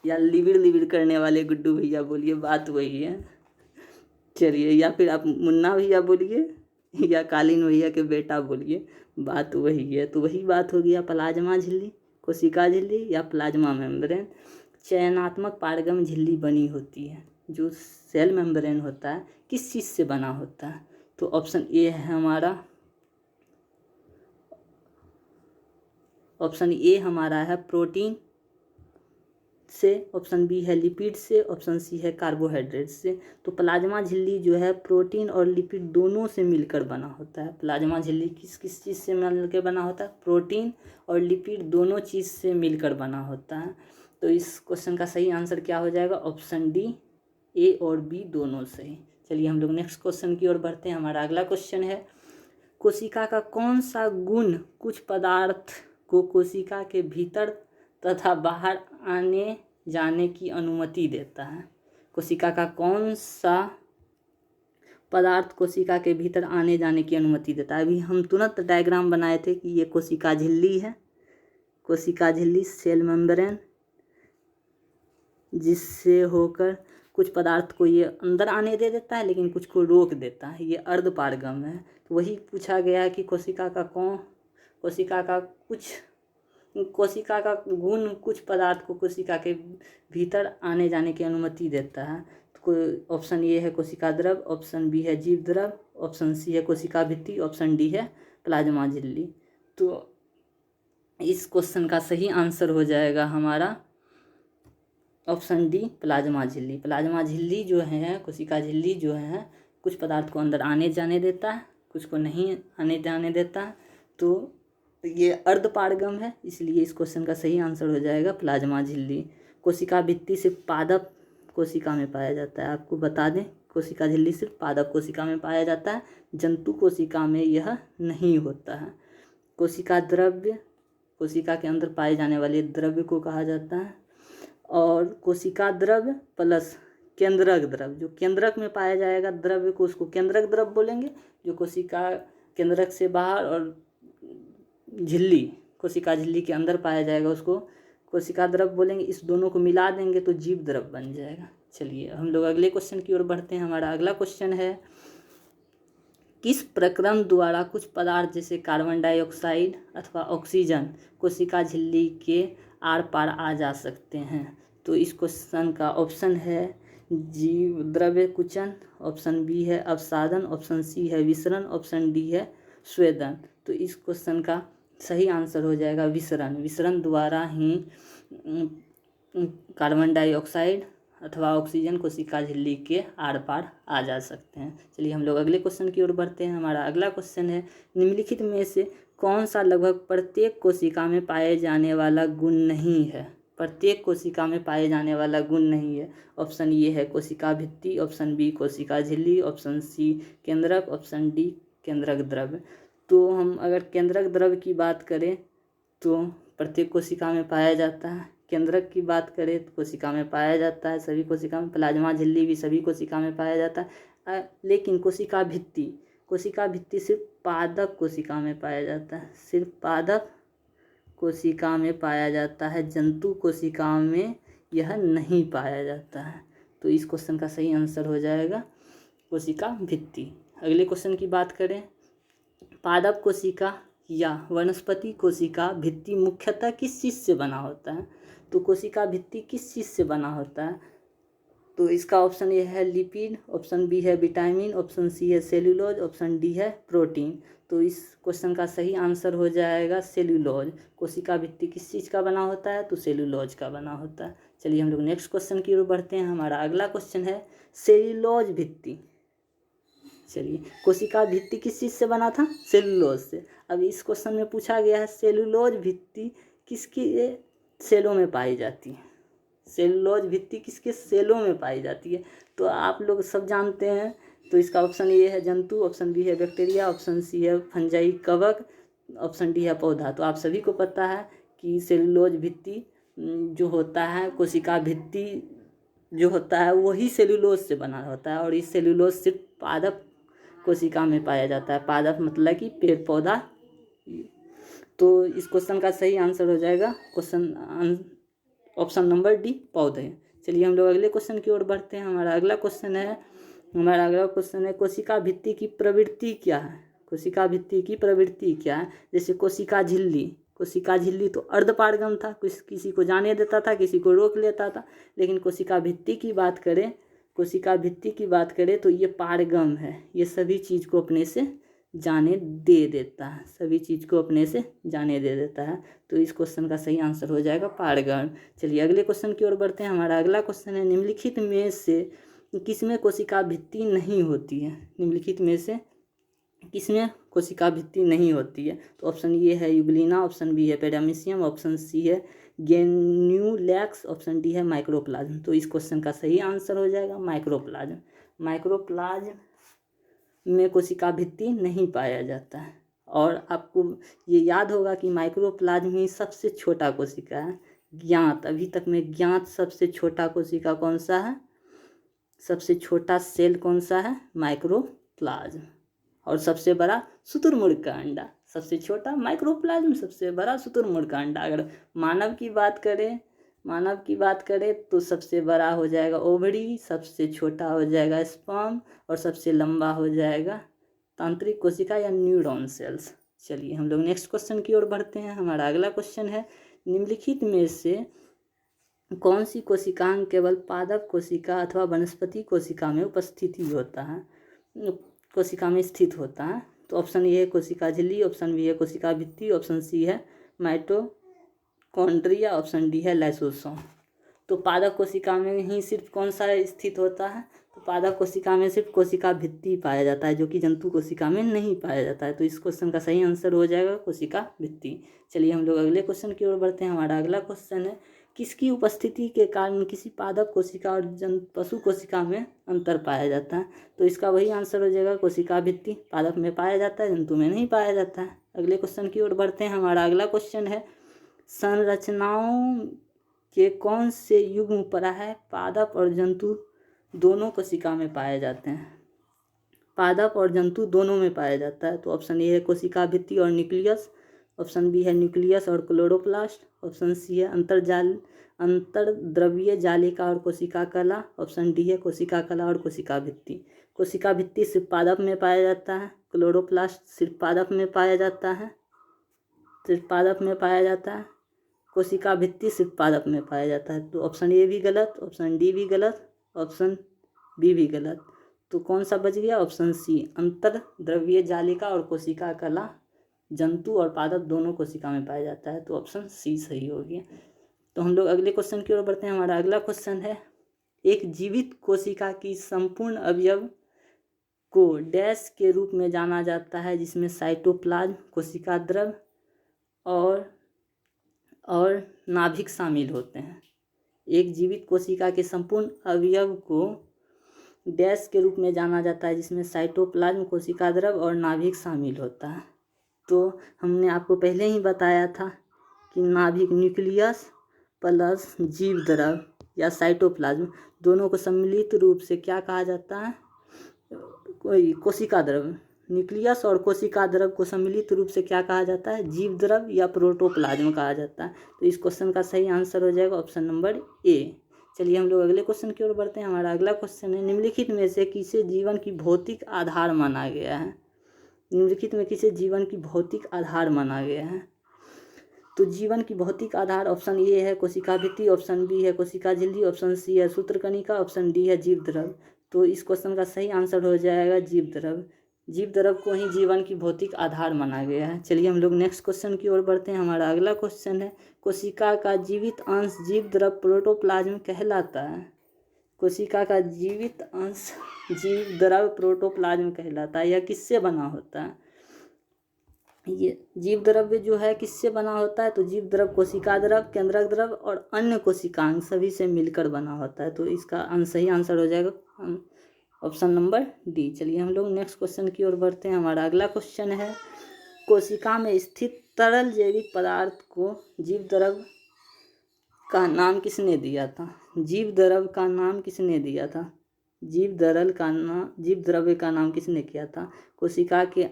या लिबिड़ करने वाले गुड्डू भैया बोलिए, बात वही है। चलिए, या फिर आप मुन्ना भैया बोलिए या कालीन भैया के बेटा बोलिए, बात वही है। तो वही बात हो गया, प्लाज्मा झिल्ली, कोशिका झिल्ली या प्लाज्मा मेम्ब्रेन चयनात्मक पारगम झिल्ली बनी होती है। जो सेल मेम्ब्रेन होता है किस चीज़ से बना होता है? तो ऑप्शन ए है हमारा, ऑप्शन ए हमारा है प्रोटीन से, ऑप्शन बी है लिपिड से, ऑप्शन सी है कार्बोहाइड्रेट से। तो प्लाज्मा झिल्ली जो है प्रोटीन और लिपिड दोनों से मिलकर बना होता है। प्लाज्मा झिल्ली किस किस चीज़ से मिलकर बना होता है? प्रोटीन और लिपिड दोनों चीज़ से मिलकर बना होता है। तो इस क्वेश्चन का सही आंसर क्या हो जाएगा? ऑप्शन डी, ए और बी दोनों सही। चलिए हम लोग नेक्स्ट क्वेश्चन की ओर बढ़ते हैं। हमारा अगला क्वेश्चन है, कोशिका का कौन सा गुण कुछ पदार्थ को कोशिका के भीतर तथा बाहर आने जाने की अनुमति देता है? कोशिका का कौन सा पदार्थ कोशिका के भीतर आने जाने की अनुमति देता है? अभी हम तुरंत डायग्राम बनाए थे कि ये कोशिका झिल्ली है, कोशिका झिल्ली सेल मेम्ब्रेन, जिससे होकर कुछ पदार्थ को ये अंदर आने दे देता है लेकिन कुछ को रोक देता है, ये अर्धपारगम है। तो वही पूछा गया है कि कोशिका का गुण कुछ पदार्थ को कोशिका के भीतर आने जाने की अनुमति देता है। तो ऑप्शन ए है कोशिका द्रव, ऑप्शन बी है जीव द्रव, ऑप्शन सी है कोशिका भित्ति, ऑप्शन डी है प्लाज्मा झिल्ली। तो इस क्वेश्चन का सही आंसर हो जाएगा हमारा ऑप्शन डी प्लाज्मा झिल्ली। प्लाज्मा झिल्ली जो है, कोशिका झिल्ली जो है, कुछ पदार्थ को अंदर आने जाने देता है, कुछ को नहीं आने जाने देता है। तो ये अर्धपारगम है, इसलिए इस क्वेश्चन का सही आंसर हो जाएगा प्लाज्मा झिल्ली। कोशिका भित्ति सिर्फ पादप कोशिका में पाया जाता है। आपको बता दें, कोशिका झिल्ली सिर्फ पादप कोशिका में पाया जाता है, जंतु कोशिका में यह नहीं होता है। कोशिका द्रव्य, कोशिका के अंदर पाए जाने वाले द्रव्य को कहा जाता है। और कोशिका द्रव्य प्लस केंद्रक द्रव्य, जो केंद्रक में पाया जाएगा द्रव्य को उसको केंद्रक द्रव्य बोलेंगे, जो कोशिका केंद्रक से बाहर और झिल्ली, कोशिका झिल्ली के अंदर पाया जाएगा उसको कोशिका द्रव्य बोलेंगे। इस दोनों को मिला देंगे तो जीव द्रव्य बन जाएगा। चलिए हम लोग अगले क्वेश्चन की ओर बढ़ते हैं। हमारा अगला क्वेश्चन है, किस प्रक्रम द्वारा कुछ पदार्थ जैसे कार्बन डाइऑक्साइड अथवा ऑक्सीजन कोशिका झिल्ली के आर पार आ जा सकते हैं? तो इस क्वेश्चन का ऑप्शन है जीव द्रव्य कुचन, ऑप्शन बी है अवसादन, ऑप्शन सी है विसरण, ऑप्शन डी है स्वेदन। तो इस क्वेश्चन का सही आंसर हो जाएगा विसरण। विसरण द्वारा ही कार्बन डाइऑक्साइड अथवा ऑक्सीजन कोशिका झिल्ली के आर पार आ जा सकते हैं। चलिए हम लोग अगले क्वेश्चन की ओर बढ़ते हैं। हमारा अगला क्वेश्चन है, निम्नलिखित में से कौन सा लगभग प्रत्येक कोशिका में पाए जाने वाला गुण नहीं है? प्रत्येक कोशिका में पाए जाने वाला गुण नहीं है। ऑप्शन ए है कोशिका भित्ति, ऑप्शन बी कोशिका झिल्ली, ऑप्शन सी केंद्रक, ऑप्शन डी केंद्रक द्रव्य। तो हम अगर केंद्रक द्रव्य की बात करें तो प्रत्येक कोशिका में पाया जाता है। केंद्रक की बात करें तो कोशिका में पाया जाता है, सभी कोशिका में। प्लाज्मा झिल्ली भी सभी कोशिका में पाया जाता है। लेकिन कोशिका भित्ति सिर्फ पादप कोशिका में पाया जाता है, सिर्फ पादप कोशिका में पाया जाता है, जंतु कोशिका में यह नहीं पाया जाता है। तो इस क्वेश्चन का सही आंसर हो जाएगा कोशिका भित्ति। अगले क्वेश्चन की बात करें, पादप कोशिका या वनस्पति कोशिका भित्ति मुख्यतः किस चीज़ से बना होता है? तो कोशिका भित्ति किस चीज़ से बना होता है? तो इसका ऑप्शन ए है लिपिड, ऑप्शन बी है विटामिन, ऑप्शन सी है सेल्यूलोज, ऑप्शन डी है प्रोटीन। तो इस क्वेश्चन का सही आंसर हो जाएगा सेल्यूलोज। कोशिका भित्ति किस चीज़ का बना होता है? तो सेल्यूलोज का बना होता है। चलिए हम लोग नेक्स्ट क्वेश्चन की ओर बढ़ते हैं। हमारा अगला क्वेश्चन है सेल्यूलोज भित्ति। चलिए, कोशिका भित्ति किस चीज़ से बना था? सेल्यूलोज से। अब इस क्वेश्चन में पूछा गया है सेल्यूलोज भित्ति किसकी सेलों में पाई जाती है? सेल्यूलोज भित्ति किसके सेलों में पाई जाती है? तो आप लोग सब जानते हैं। तो इसका ऑप्शन ए है जंतु, ऑप्शन बी है बैक्टीरिया, ऑप्शन सी है फंजाई कवक, ऑप्शन डी है पौधा। तो आप सभी को पता है कि सेल्यूलोज भित्ति जो होता है, कोशिका भित्ति जो होता है वही सेल्यूलोज से बना होता है। और इस सेल्यूलोज सिर्फ पादप कोशिका में पाया जाता है। पादप मतलब कि पेड़ पौधा। तो इस क्वेश्चन का सही आंसर हो जाएगा क्वेश्चन ऑप्शन नंबर डी पौधे। चलिए हम लोग अगले क्वेश्चन की ओर बढ़ते हैं। हमारा अगला क्वेश्चन है कोशिका भित्ति की प्रवृत्ति क्या है? कोशिका भित्ति की प्रवृत्ति क्या है? जैसे कोशिका झिल्ली तो अर्धपारगम था, किसी को जाने देता था, किसी को रोक लेता था। लेकिन कोशिका भित्ति की बात करें तो ये पारगम है, ये सभी चीज़ को अपने से जाने दे देता है। तो इस क्वेश्चन का सही आंसर हो जाएगा पारगम। चलिए अगले क्वेश्चन की ओर बढ़ते हैं। हमारा अगला क्वेश्चन है, निम्नलिखित में से किसमें कोशिका भित्ति नहीं होती है? निम्नलिखित में से किसमें कोशिका भित्ति नहीं होती है? तो ऑप्शन ए है यूग्लिना, ऑप्शन बी है पेरामीशियम, ऑप्शन सी है ग्रेन्युलैक्स, ऑप्शन डी है माइक्रोप्लाज्म। तो इस क्वेश्चन का सही आंसर हो जाएगा माइक्रोप्लाज्म। माइक्रोप्लाज्म में कोशिका भित्ति नहीं पाया जाता है। और आपको ये याद होगा कि माइक्रोप्लाज्म ही सबसे छोटा कोशिका है। अभी तक में ज्ञात सबसे छोटा कोशिका कौन सा है? सबसे छोटा सेल कौन सा है? माइक्रोप्लाज्म। और सबसे बड़ा शुतुरमुर्ग का अंडा। सबसे छोटा माइक्रोप्लाज्म, सबसे बड़ा शुतुरमुर्ग का अंडा। अगर मानव की बात करें तो सबसे बड़ा हो जाएगा ओवरी, सबसे छोटा हो जाएगा स्पर्म और सबसे लंबा हो जाएगा तांत्रिक कोशिका या न्यूरॉन सेल्स। चलिए हम लोग नेक्स्ट क्वेश्चन की ओर बढ़ते हैं। हमारा अगला क्वेश्चन है, निम्नलिखित में से कौन सी कोशिकांग केवल पादप कोशिका अथवा वनस्पति कोशिका में कोशिका में स्थित होता है? तो ऑप्शन ए है कोशिका झिल्ली, ऑप्शन बी है कोशिका भित्ति, ऑप्शन सी है माइटोकॉन्ड्रिया, ऑप्शन डी है लाइसोसोम। तो पादप कोशिका में ही सिर्फ कौन सा स्थित होता है? तो पादप कोशिका में सिर्फ कोशिका भित्ति पाया जाता है, जो कि जंतु कोशिका में नहीं पाया जाता है। तो इस क्वेश्चन का सही आंसर हो जाएगा कोशिका भित्ति। चलिए हम लोग अगले क्वेश्चन की ओर बढ़ते हैं। हमारा अगला क्वेश्चन है, किसकी उपस्थिति के कारण किसी पादप कोशिका और पशु कोशिका में अंतर पाया जाता है? तो इसका वही आंसर हो जाएगा कोशिका भित्ति। पादप में पाया जाता है, जंतु में नहीं पाया जाता है। अगले क्वेश्चन की ओर बढ़ते हैं। हमारा अगला क्वेश्चन है, संरचनाओं के कौन से युग्म प्रायः पादप और जंतु दोनों कोशिका में पाए जाते हैं? पादप और जंतु दोनों में पाया जाता है। तो ऑप्शन ए है कोशिका भित्ति और न्यूक्लियस, ऑप्शन बी है न्यूक्लियस और क्लोरोप्लास्ट, ऑप्शन सी है अंतर्द्रव्यीय जालिका और कोशिका कला, ऑप्शन डी है कोशिका कला और कोशिका भित्ति। कोशिका भित्ति सिर्फ पादप में पाया जाता है, क्लोरोप्लास्ट सिर्फ पादप में पाया जाता है, कोशिका भित्ति सिर्फ पादप में पाया जाता है। तो ऑप्शन ए भी गलत, ऑप्शन डी भी गलत, ऑप्शन बी भी गलत। तो कौन सा बच गया? ऑप्शन सी, अंतर्द्रव्यीय जालिका और कोशिका कला जंतु और पादप दोनों कोशिका में पाया जाता है। तो ऑप्शन सी सही हो गया। तो हम लोग अगले क्वेश्चन की ओर बढ़ते हैं। हमारा अगला क्वेश्चन है, एक जीवित कोशिका की संपूर्ण अवयव को डैश के रूप में जाना जाता है, जिसमें साइटोप्लाज्म, कोशिका द्रव और नाभिक शामिल होते हैं। एक जीवित कोशिका के संपूर्ण अवयव को डैश के रूप में जाना जाता है, जिसमें साइटोप्लाज्म, कोशिका द्रव और नाभिक शामिल होता है। तो हमने आपको पहले ही बताया था कि नाभिक न्यूक्लियस प्लस जीव द्रव या साइटोप्लाज्म दोनों को सम्मिलित रूप से क्या कहा जाता है? कोशिका द्रव। न्यूक्लियस और कोशिका द्रव को सम्मिलित रूप से क्या कहा जाता है? जीव द्रव या प्रोटोप्लाज्म कहा जाता है। तो इस क्वेश्चन का सही आंसर हो जाएगा ऑप्शन नंबर ए। चलिए हम लोग अगले क्वेश्चन की ओर बढ़ते हैं। हमारा अगला क्वेश्चन है, निम्नलिखित में से किसे जीवन की भौतिक आधार माना गया है? निम्नलिखित में किसे जीवन की भौतिक आधार माना गया है? तो जीवन की भौतिक आधार ऑप्शन ए है कोशिका भित्ति, ऑप्शन बी है कोशिका झिल्ली, ऑप्शन सी है सूत्रकणिका, ऑप्शन डी है जीव द्रव। तो इस क्वेश्चन का सही आंसर हो जाएगा जीव द्रव। जीव द्रव को ही जीवन की भौतिक आधार माना गया है। चलिए हम लोग नेक्स्ट क्वेश्चन की ओर बढ़ते हैं। हमारा अगला क्वेश्चन है, कोशिका का जीवित अंश जीव द्रव प्रोटोप्लाज्म कहलाता है। कोशिका का जीवित अंश जीव द्रव प्रोटोप्लाज्म कहलाता है। यह किससे बना होता है? ये जीव द्रव्य जो है किससे बना होता है? तो जीव द्रव कोशिका द्रव, केंद्रक द्रव और अन्य कोशिकांग सभी से मिलकर बना होता है। तो इसका सही आंसर हो जाएगा ऑप्शन नंबर डी। चलिए हम लोग नेक्स्ट क्वेश्चन की ओर बढ़ते हैं। हमारा अगला क्वेश्चन है, कोशिका में स्थित तरल जैविक पदार्थ को जीव द्रव का नाम किसने दिया था? जीव द्रव का नाम किसने दिया था? जीव द्रव्य का नाम किसने किया था? कोशिका के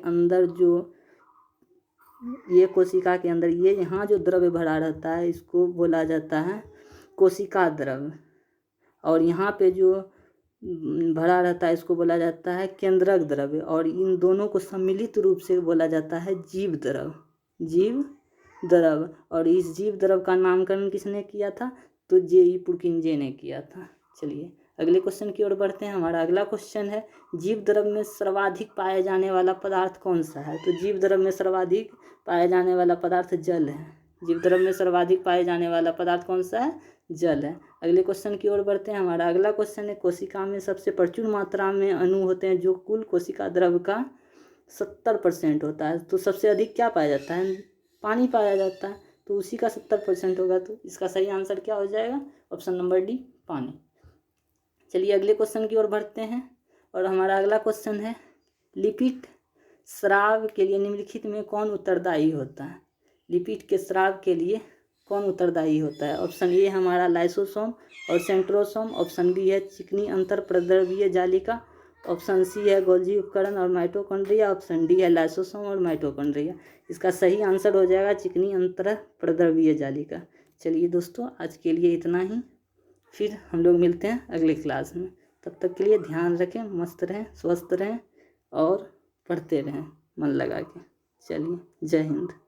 अंदर ये यहाँ जो द्रव्य भरा रहता है इसको बोला जाता है कोशिका द्रव, और यहाँ पे जो भरा रहता है इसको बोला जाता है केंद्रक द्रव्य, और इन दोनों को सम्मिलित रूप से बोला जाता है जीव द्रव। और इस जीव द्रव का नामकरण किसने किया था? तो J.E. पुरकिंजे ने किया था। चलिए अगले क्वेश्चन की ओर बढ़ते हैं। हमारा अगला क्वेश्चन है, जीव द्रव में सर्वाधिक पाया जाने वाला पदार्थ कौन सा है? तो जीव द्रव में सर्वाधिक पाया जाने वाला पदार्थ जल है। जीव द्रव में सर्वाधिक पाया जाने वाला पदार्थ कौन सा है? जल है। अगले क्वेश्चन की ओर बढ़ते हैं। हमारा अगला क्वेश्चन है, कोशिका में सबसे प्रचुर मात्रा में अणु होते हैं जो कुल कोशिका द्रव का 70% होता है। तो सबसे अधिक क्या पाया जाता है? पानी पाया जाता है। तो उसी का 70% होगा। तो इसका सही आंसर क्या हो जाएगा? ऑप्शन नंबर डी, पानी। चलिए अगले क्वेश्चन की ओर बढ़ते हैं, और हमारा अगला क्वेश्चन है, लिपिड स्राव के लिए निम्नलिखित में कौन उत्तरदायी होता है? लिपिड के स्राव के लिए कौन उत्तरदायी होता है? ऑप्शन ए हमारा लाइसोसोम और सेंट्रोसोम, ऑप्शन बी है चिकनी अंतर प्रद्रव्यीय जालिका, ऑप्शन सी है गोल्जी उपकरण और माइटोकॉन्ड्रिया, ऑप्शन डी है लाइसोसोम और माइटोकॉन्ड्रिया। इसका सही आंसर हो जाएगा चिकनी अंतर प्रद्रव्यीय जालिका। चलिए दोस्तों, आज के लिए इतना ही, फिर हम लोग मिलते हैं अगले क्लास में। तब तक के लिए ध्यान रखें, मस्त रहें, स्वस्थ रहें और पढ़ते रहें मन लगा के। चलिए, जय हिंद।